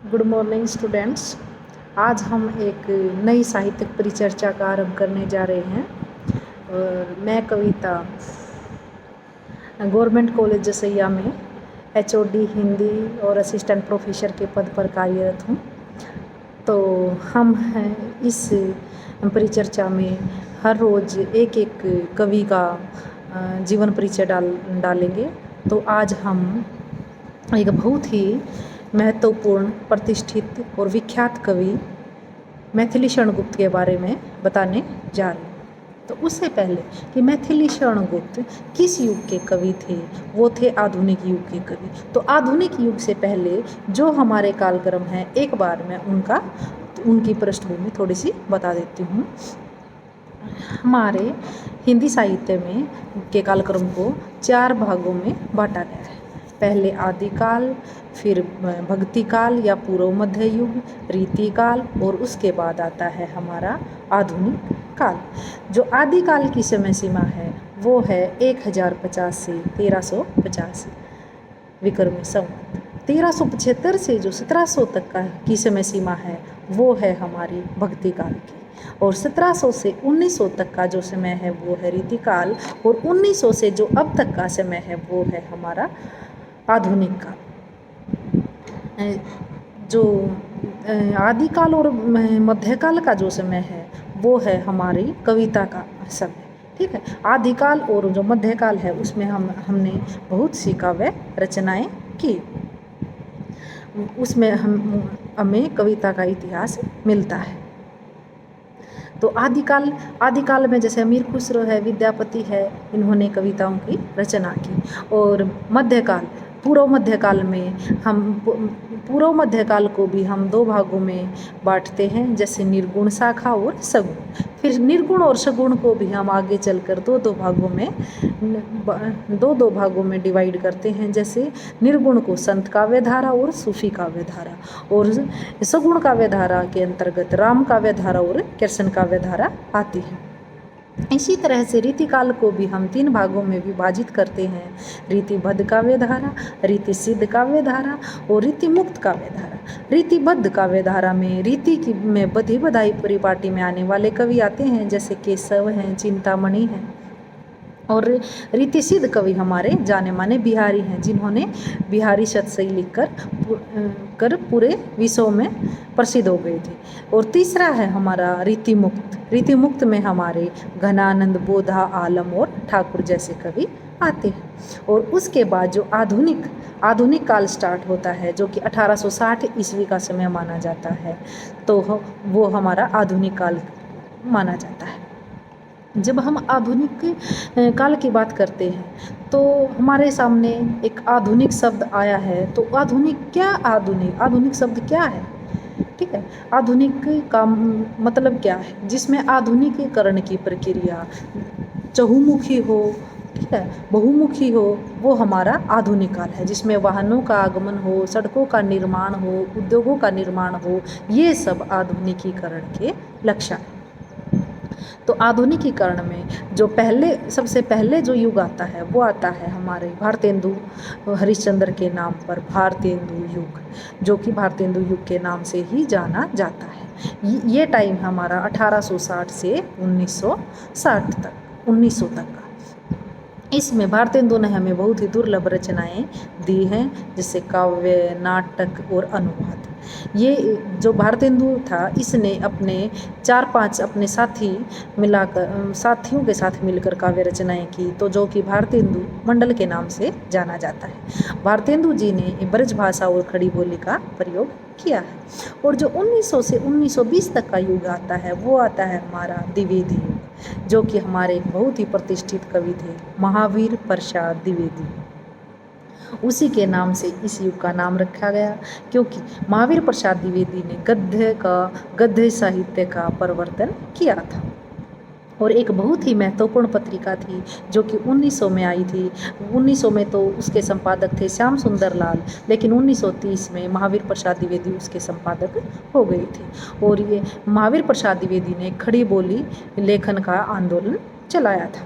Good morning students. आज हम एक नई साहित्यिक परिचर्चा का आरंभ करने जा रहे हैं। और मैं कविता गवर्नमेंट कॉलेज जसैया में HOD हिंदी और असिस्टेंट प्रोफेसर के पद पर कार्यरत हूँ। तो हम हैं इस परिचर्चा में हर रोज़ एक एक कवि का जीवन परिचय डालेंगे। तो आज हम एक बहुत ही महत्वपूर्ण, प्रतिष्ठित और विख्यात कवि मैथिली शरण गुप्त के बारे में बताने जा रहे हैं। तो उससे पहले कि मैथिली शरण गुप्त किस युग के कवि थे, वो थे आधुनिक युग के कवि। तो आधुनिक युग से पहले जो हमारे कालक्रम हैं, एक बार मैं उनकी पृष्ठभूमि थोड़ी सी बता देती हूँ। हमारे हिंदी साहित्य में के कालक्रम को 4 भागों में बांटा गया है। पहले आदिकाल, फिर भक्ति काल या पूर्व मध्य युग, रीति काल और उसके बाद आता है हमारा आधुनिक काल। जो आदिकाल की समय सीमा है वो है 1050 से 1350 विक्रमी संवत। 1375 से जो 1700 तक की समय सीमा है वो है हमारी भक्ति काल की, और 1700 से 1900 तक का जो समय है वो है रीतिकाल, और 1900 से जो अब तक का समय है वो है हमारा आधुनिक काल। जो आदिकाल और मध्यकाल का जो समय है वो है हमारी कविता का समय। ठीक है, आदिकाल और जो मध्यकाल है उसमें हमने बहुत सी काव्य रचनाएं की। उसमें हमें कविता का इतिहास मिलता है। तो आदिकाल में जैसे अमीर खुसरो है, विद्यापति है, इन्होंने कविताओं की रचना की। और मध्यकाल, पूर्व मध्यकाल को भी हम 2 भागों में बांटते हैं, जैसे निर्गुण शाखा और सगुण। फिर निर्गुण और सगुण को भी हम आगे चलकर दो भागों में डिवाइड करते हैं। जैसे निर्गुण को संत काव्य धारा और सूफी काव्य धारा, और सगुण काव्य धारा के अंतर्गत राम काव्य धारा और कृष्ण काव्य धारा आती है। इसी तरह से रीतिकाल को भी हम 3 भागों में विभाजित करते हैं: रीतिबद्ध काव्य धारा, रीति सिद्ध काव्य धारा और रीति मुक्त काव्य धारा। रीतिबद्ध काव्य धारा में में बधी बधाई परिपाटी में आने वाले कवि आते हैं, जैसे केशव हैं, चिंतामणि हैं। और रीति सिद्ध कवि हमारे जाने माने बिहारी हैं, जिन्होंने बिहारी शतसई लिख कर पूरे विश्व में प्रसिद्ध हो गए थे। और तीसरा है हमारा रीति मुक्त। रीति मुक्त में हमारे घनानंद, बोधा, आलम और ठाकुर जैसे कवि आते हैं। और उसके बाद जो आधुनिक काल स्टार्ट होता है, जो कि 1860 ईस्वी का समय माना जाता है, तो वो हमारा आधुनिक काल माना जाता है। जब हम आधुनिक काल की बात करते हैं तो हमारे सामने एक आधुनिक शब्द आया है। तो आधुनिक शब्द क्या है? ठीक है, आधुनिक का मतलब क्या है? जिसमें आधुनिकीकरण की प्रक्रिया चहुमुखी हो, ठीक है, बहुमुखी हो, वो हमारा आधुनिक काल है। जिसमें वाहनों का आगमन हो, सड़कों का निर्माण हो, उद्योगों का निर्माण हो, ये सब आधुनिकीकरण के लक्षण। तो आधुनिकीकरण में जो सबसे पहले जो युग आता है वो आता है हमारे भारतेंदु हरिश्चंद्र के नाम पर भारतेंदु युग, जो कि भारतेंदु युग के नाम से ही जाना जाता है। ये टाइम हमारा 1860 से 1900 तक का। इसमें भारतेंदु ने हमें बहुत ही दुर्लभ रचनाएं दी हैं, जैसे काव्य, नाटक और अनुवाद। ये जो भारतेंदु था, इसने अपने 4-5 अपने साथियों के साथ मिलकर काव्य रचनाएं की, तो जो कि भारतेंदु मंडल के नाम से जाना जाता है। भारतेंदु जी ने ब्रज भाषा और खड़ी बोली का प्रयोग किया है। और जो 1900 से 1920 तक का युग आता है वो आता है हमारा द्विवेदी युग, जो कि हमारे एक बहुत ही प्रतिष्ठित कवि थे, महावीर प्रसाद द्विवेदी। उसी के नाम से इस युग का नाम रखा गया, क्योंकि महावीर प्रसाद द्विवेदी ने गद्य साहित्य का प्रवर्तन किया था। और एक बहुत ही महत्वपूर्ण पत्रिका थी जो कि 1900 में आई थी। 1900 में तो उसके संपादक थे श्याम सुंदर लाल, लेकिन 1930 में महावीर प्रसाद द्विवेदी उसके संपादक हो गए थे। और ये महावीर प्रसाद द्विवेदी ने खड़ी बोली लेखन का आंदोलन चलाया था।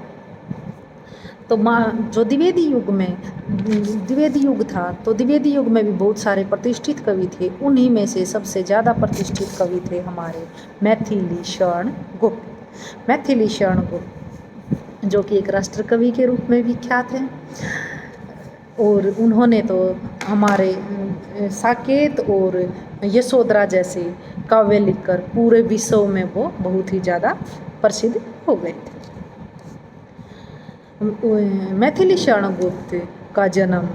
तो जो द्विवेदी युग में द्विवेदी युग था, तो द्विवेदी युग में भी बहुत सारे प्रतिष्ठित कवि थे। उन्हीं में से सबसे ज़्यादा प्रतिष्ठित कवि थे हमारे मैथिली शरण गुप्त। मैथिली शरण गुप्त जो कि एक राष्ट्र कवि के रूप में विख्यात हैं, और उन्होंने तो हमारे साकेत और यशोधरा जैसे काव्य लिखकर पूरे विश्व में वो बहुत ही ज़्यादा प्रसिद्ध हो गए थे। मैथिली शरण गुप्त का जन्म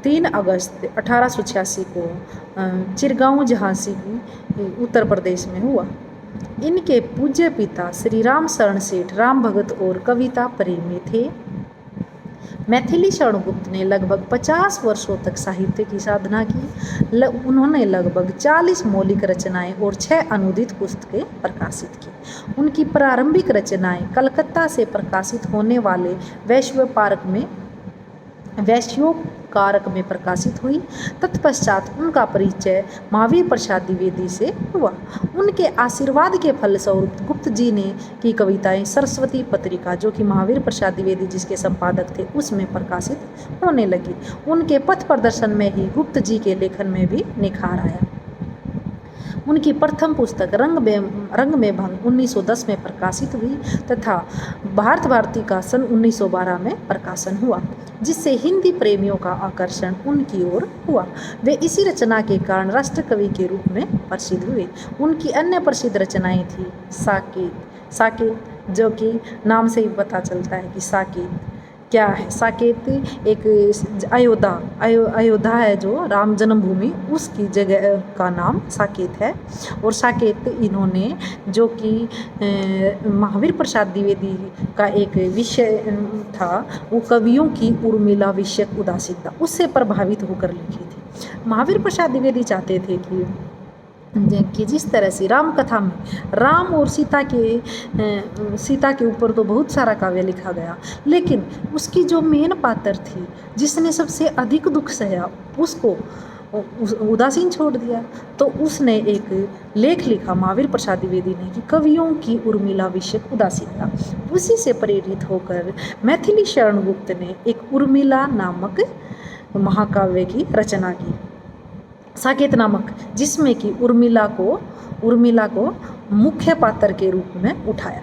3 अगस्त 1886 को चिरगांव झांसी उत्तर प्रदेश में हुआ। इनके पूज्य पिता श्री राम शरण सेठ राम भगत और कविता प्रेमी थे। मैथिली शरण गुप्त ने लगभग 50 वर्षों तक साहित्य की साधना की। उन्होंने लगभग 40 मौलिक रचनाएं और 6 अनुदित पुस्तकें प्रकाशित की। उनकी प्रारंभिक रचनाएं कलकत्ता से प्रकाशित होने वाले वैश्योकारक में प्रकाशित हुई। तत्पश्चात उनका परिचय महावीर प्रसाद द्विवेदी से हुआ। उनके आशीर्वाद के फलस्वरूप गुप्त जी ने की कविताएं सरस्वती पत्रिका, जो कि महावीर प्रसाद द्विवेदी जिसके संपादक थे, उसमें प्रकाशित होने लगी। उनके पथ प्रदर्शन में ही गुप्त जी के लेखन में भी निखार आया। उनकी प्रथम पुस्तक रंग में भंग 1910 में प्रकाशित हुई तथा भारत भारती का सन 1912 में प्रकाशन हुआ, जिससे हिंदी प्रेमियों का आकर्षण उनकी ओर हुआ। वे इसी रचना के कारण राष्ट्र कवि के रूप में प्रसिद्ध हुए। उनकी अन्य प्रसिद्ध रचनाएं थी साकेत, जो कि नाम से ही पता चलता है कि साकेत क्या है। साकेत एक अयोध्या है जो राम जन्मभूमि, उसकी जगह का नाम साकेत है। और साकेत इन्होंने, जो कि महावीर प्रसाद द्विवेदी का एक विषय था, वो कवियों की उर्मिला विषयक उदासीनता, उससे प्रभावित होकर लिखी थी। महावीर प्रसाद द्विवेदी चाहते थे कि जिस तरह से राम कथा में राम और सीता के ऊपर तो बहुत सारा काव्य लिखा गया, लेकिन उसकी जो मेन पात्र थी, जिसने सबसे अधिक दुख सहा, उसको उदासीन छोड़ दिया। तो उसने एक लेख लिखा महावीर प्रसाद द्विवेदी ने कि कवियों की उर्मिला विषयक उदासीनता। उसी से प्रेरित होकर मैथिली शरण गुप्त ने एक उर्मिला नामक महाकाव्य की रचना की, साकेत नामक, जिसमें कि उर्मिला को मुख्य पात्र के रूप में उठाया।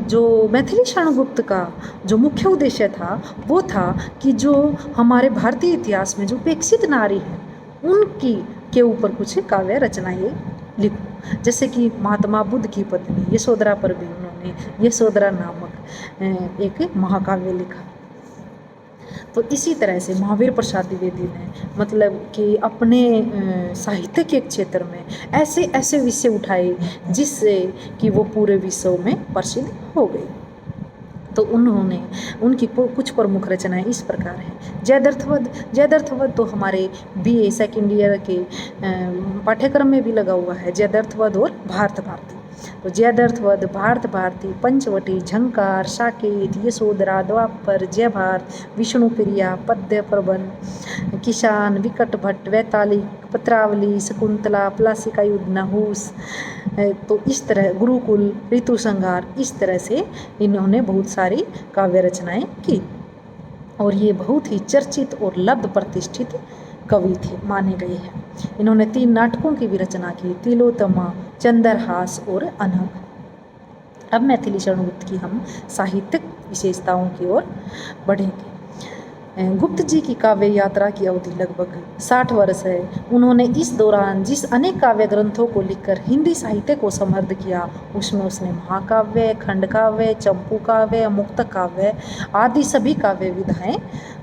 जो मैथिली शरण गुप्त का जो मुख्य उद्देश्य था, वो था कि जो हमारे भारतीय इतिहास में जो उपेक्षित नारी हैं, उनकी के ऊपर कुछ काव्य रचनाएं लिखूं। जैसे कि महात्मा बुद्ध की पत्नी यशोधरा पर भी उन्होंने यशोधरा नामक एक महाकाव्य लिखा। तो इसी तरह से महावीर प्रसाद द्विवेदी ने मतलब कि अपने साहित्य के क्षेत्र में ऐसे ऐसे विषय उठाए जिससे कि वो पूरे विश्व में प्रसिद्ध हो गई। तो उन्होंने उनकी कुछ प्रमुख रचनाएं इस प्रकार हैं। जयद्रथवध तो हमारे BA सेकेंड ईयर के पाठ्यक्रम में भी लगा हुआ है, जयद्रथवध और भारत भारती। तो जयद्रथवध, भारत भारती, पंचवटी, झंकार, साकेत, यशोधरा, द्वापर, जय भारत, विष्णुप्रिया, पद्य प्रबंध, किसान, विकट भट्ट, वैतालिक, पत्रावली, शकुंतला, प्लासिका युद्ध, नहुस, तो इस तरह गुरुकुल, ऋतु संहार, इस तरह से इन्होंने बहुत सारी काव्य रचनाएं की। और ये बहुत ही चर्चित और लब्ध प्रतिष्ठित कवि थे, माने गए हैं। इन्होंने 3 नाटकों की भी रचना की, तिलोत्तमा, चंद्रहास और अनघ। अब मैथिली शरण गुप्त की हम साहित्यिक विशेषताओं की ओर बढ़ेंगे। गुप्त जी की काव्य यात्रा की अवधि लगभग 60 वर्ष है। उन्होंने इस दौरान जिस अनेक काव्य ग्रंथों को लिखकर हिंदी साहित्य को समृद्ध किया, उसमें उसने महाकाव्य, खंड काव्य, चंपू काव्य, मुक्त काव्य आदि सभी काव्य विधाएं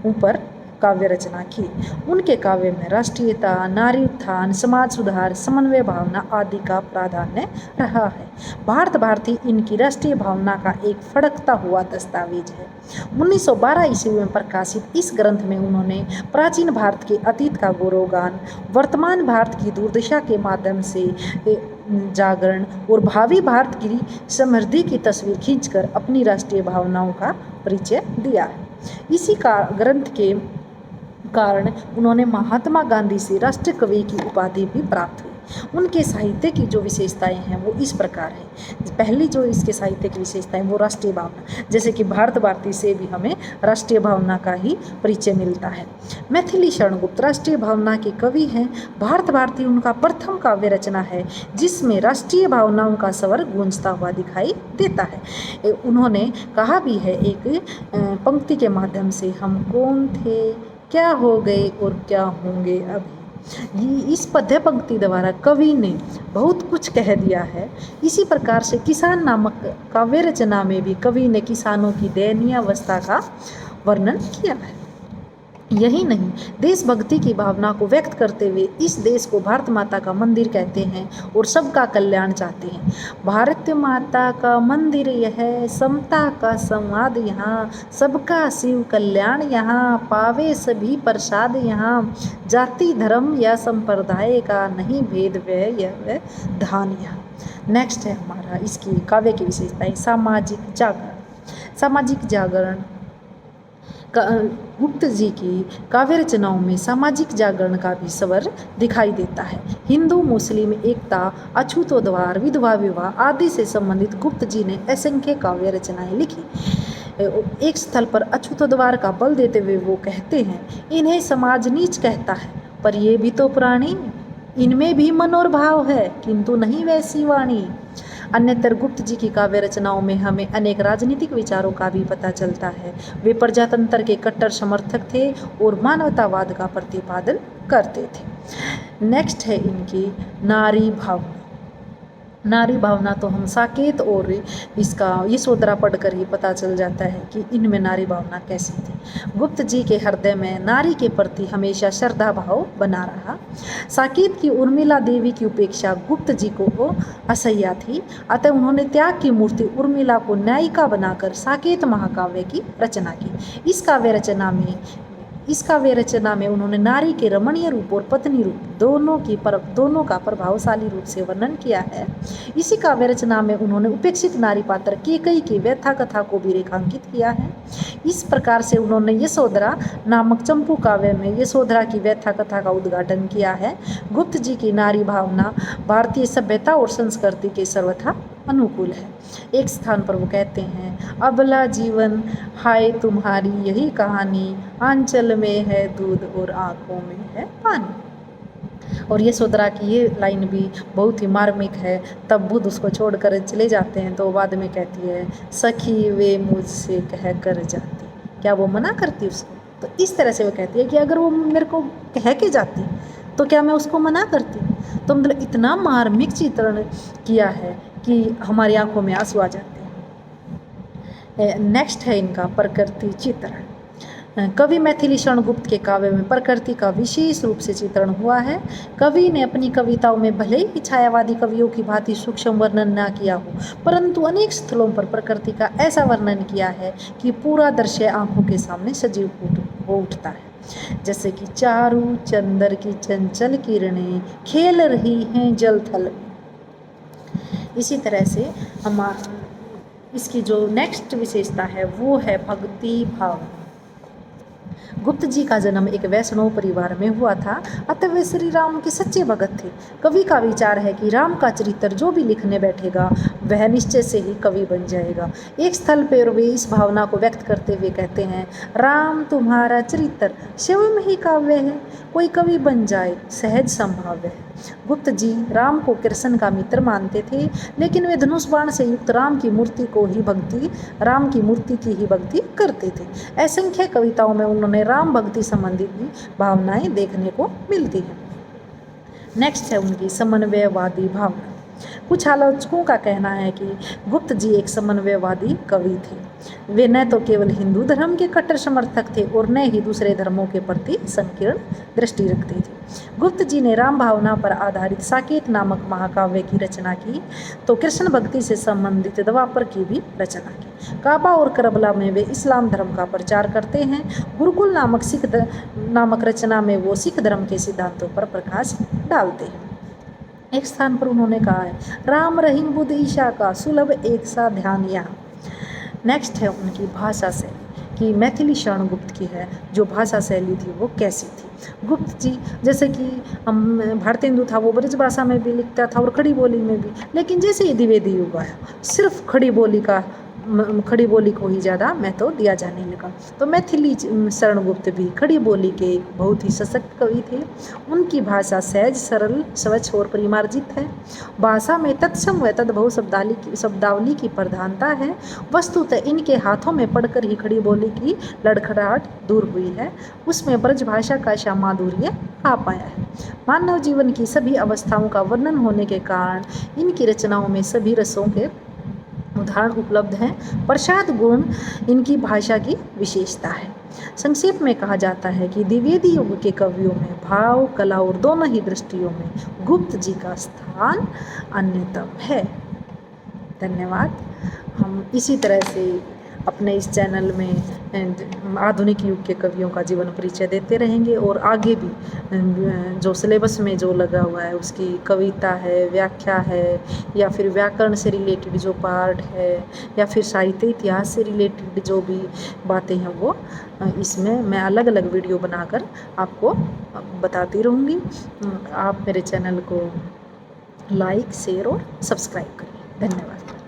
ऊपर काव्य रचना की। उनके काव्य में राष्ट्रीयता, नारी उत्थान, समाज सुधार, समन्वय भावना आदि का प्राधान्य रहा है। भारत भारती इनकी राष्ट्रीय भावना का एक फड़कता हुआ दस्तावेज है। 1912 ईस्वी में प्रकाशित इस ग्रंथ में उन्होंने प्राचीन भारत के अतीत का गौरवगान, वर्तमान भारत की दुर्दशा के माध्यम से जागरण और भावी भारत की समृद्धि की तस्वीर खींचकर अपनी राष्ट्रीय भावनाओं का परिचय दिया है। इसी का ग्रंथ के कारण उन्होंने महात्मा गांधी से राष्ट्र कवि की उपाधि भी प्राप्त हुई। उनके साहित्य की जो विशेषताएं हैं वो इस प्रकार है। पहली जो इसके साहित्य की विशेषताएं वो राष्ट्रीय भावना, जैसे कि भारत भारती से भी हमें राष्ट्रीय भावना का ही परिचय मिलता है। मैथिली शरण गुप्त राष्ट्रीय भावना के कवि हैं। भारत भारती उनका प्रथम काव्य रचना है जिसमें राष्ट्रीय भावनाओं का स्वर गूंजता हुआ दिखाई देता है। उन्होंने कहा भी है एक पंक्ति के माध्यम से, हम कौन थे, क्या हो गए और क्या होंगे अभी। इस पद्य पंक्ति द्वारा कवि ने बहुत कुछ कह दिया है। इसी प्रकार से किसान नामक काव्य रचना में भी कवि ने किसानों की दयनीय अवस्था का वर्णन किया है। यही नहीं, देशभक्ति की भावना को व्यक्त करते हुए इस देश को भारत माता का मंदिर कहते हैं और सबका कल्याण चाहते हैं। भारत माता का मंदिर यह, समता का संवाद यहाँ, सबका शिव कल्याण यहाँ, पावे सभी प्रसाद यहाँ, जाति धर्म या संप्रदाय का नहीं भेद यह धान यहाँ। नेक्स्ट है हमारा इसकी काव्य की विशेषताएं, सामाजिक जागरण। सामाजिक जागरण गुप्त जी की काव्य रचनाओं में सामाजिक जागरण का भी स्वर दिखाई देता है। हिंदू मुस्लिम एकता, अछूतोद्धार, विधवा विवाह आदि से संबंधित गुप्त जी ने असंख्य काव्य रचनाएं लिखी। एक स्थल पर अछूतोद्धार का बल देते हुए वो कहते हैं, इन्हें समाज नीच कहता है पर ये भी तो प्राणी, इनमें भी मन और भाव है किंतु नहीं वैसी वाणी। अन्यतर गुप्त जी की काव्य रचनाओं में हमें अनेक राजनीतिक विचारों का भी पता चलता है। वे प्रजातंत्र के कट्टर समर्थक थे और मानवतावाद का प्रतिपादन करते थे। नेक्स्ट है इनकी नारी भावना। नारी भावना तो हम साकेत और इसका यशोधरा पढ़कर ही पता चल जाता है कि इनमें नारी भावना कैसी थी। गुप्त जी के हृदय में नारी के प्रति हमेशा श्रद्धा भाव बना रहा। साकेत की उर्मिला देवी की उपेक्षा गुप्त जी को असह्य थी, अतः उन्होंने त्याग की मूर्ति उर्मिला को न्यायिका बनाकर साकेत महाकाव्य की रचना की। इस काव्य रचना में उन्होंने नारी के रमणीय रूप और पत्नी रूप दोनों का प्रभावशाली रूप से वर्णन किया है। इसी काव्य रचना में उन्होंने उपेक्षित नारी पात्र कैकेयी की व्यथा कथा को भी रेखांकित किया है। इस प्रकार से उन्होंने यशोधरा नामक चंपू काव्य में यशोधरा की व्यथा कथा का उद्घाटन किया है। गुप्त जी की नारी भावना भारतीय सभ्यता और संस्कृति के सर्वथा अनुकूल है। एक स्थान पर वो कहते हैं, अबला जीवन हाय तुम्हारी यही कहानी, आंचल में है दूध और आंखों में है पानी। और यशोधरा की ये लाइन भी बहुत ही मार्मिक है। तब बुद्ध उसको छोड़कर चले जाते हैं तो बाद में कहती है, सखी वे मुझसे कह कर जाती। क्या वो मना करती उसको? तो इस तरह से वो कहती है कि अगर वो मेरे को कह के जाती तो क्या मैं उसको मना करती? तो मतलब इतना मार्मिक चित्रण किया है कि हमारी आंखों में आंसू आ जाते हैं। नेक्स्ट है इनका प्रकृति चित्रण। कवि मैथिली शरण गुप्त के काव्य में प्रकृति का विशेष रूप से चित्रण हुआ है। कवि ने अपनी कविताओं में भले ही छायावादी कवियों की भांति सूक्ष्म वर्णन न किया हो, परंतु अनेक स्थलों पर प्रकृति का ऐसा वर्णन किया है कि पूरा दृश्य आंखों के सामने सजीव हो उठता है। जैसे कि चारू चंदर की चंचल किरणें खेल रही हैं जल थल में। इसी तरह से इसकी जो नेक्स्ट विशेषता है वो है भक्ति भाव। गुप्त जी का जन्म एक वैष्णव परिवार में हुआ था, अतः वे श्री राम के सच्चे भगत थे। कवि का विचार है कि राम का चरित्र जो भी लिखने बैठेगा वह निश्चय से ही कवि बन जाएगा। एक स्थल पर वे इस भावना को व्यक्त करते हुए कहते हैं, राम तुम्हारा चरित्र स्वयं ही काव्य है, कोई कवि बन जाए सहज संभाव्य है। गुप्त जी राम को कृष्ण का मित्र मानते थे, लेकिन वे धनुष बाण से युक्त राम की मूर्ति की ही भक्ति करते थे। असंख्य कविताओं में उन्होंने राम भक्ति संबंधित भी भावनाएं देखने को मिलती हैं। नेक्स्ट है उनकी समन्वयवादी भावना। कुछ आलोचकों का कहना है कि गुप्त जी एक समन्वयवादी कवि थे। वे न तो केवल हिंदू धर्म के कट्टर समर्थक थे और न ही दूसरे धर्मों के प्रति संकीर्ण दृष्टि रखते थे। गुप्त जी ने राम भावना पर आधारित साकेत नामक महाकाव्य की रचना की तो कृष्ण भक्ति से संबंधित द्वापर की भी रचना की। काबा और करबला में वे इस्लाम धर्म का प्रचार करते हैं। गुरुकुल नामक रचना में वो सिख धर्म के सिद्धांतों पर प्रकाश डालते हैं। एक स्थान पर उन्होंने कहा है, राम रहीम बुद्ध ईशा का सुलभ एक सा ध्यान यहाँ। नेक्स्ट है उनकी भाषा से। कि मैथिली शरण गुप्त की है, जो भाषा शैली थी वो कैसी थी। गुप्त जी जैसे कि हम भारतेंदु था वो ब्रज भाषा में भी लिखता था और खड़ी बोली में भी, लेकिन जैसे ही द्विवेदी युग आया सिर्फ खड़ी बोली को ही ज़्यादा महत्व दिया जाने लगा। तो मैथिली शरण गुप्त भी खड़ी बोली के एक बहुत ही सशक्त कवि थे। उनकी भाषा सहज, सरल, स्वच्छ और परिमार्जित है। भाषा में तत्सम व तद्भव शब्दावली की प्रधानता है। वस्तुतः इनके हाथों में पढ़कर ही खड़ी बोली की लड़खड़ाहट दूर हुई है, उसमें ब्रज भाषा का श्याम माधुर्य आ पाया है। मानव जीवन की सभी अवस्थाओं का वर्णन होने के कारण इनकी रचनाओं में सभी रसों के उदाहरण उपलब्ध हैं। प्रसाद गुण इनकी भाषा की विशेषता है। संक्षेप में कहा जाता है कि द्विवेदी युग के कवियों में भाव, कला और दोनों ही दृष्टियों में गुप्त जी का स्थान अन्यतम है। धन्यवाद। हम इसी तरह से अपने इस चैनल में आधुनिक युग के कवियों का जीवन परिचय देते रहेंगे और आगे भी जो सिलेबस में जो लगा हुआ है उसकी कविता है, व्याख्या है, या फिर व्याकरण से रिलेटेड जो पार्ट है, या फिर साहित्य इतिहास से रिलेटेड जो भी बातें हैं वो इसमें मैं अलग अलग वीडियो बनाकर आपको बताती रहूँगी। आप मेरे चैनल को लाइक, शेयर और सब्सक्राइब करिए। धन्यवाद।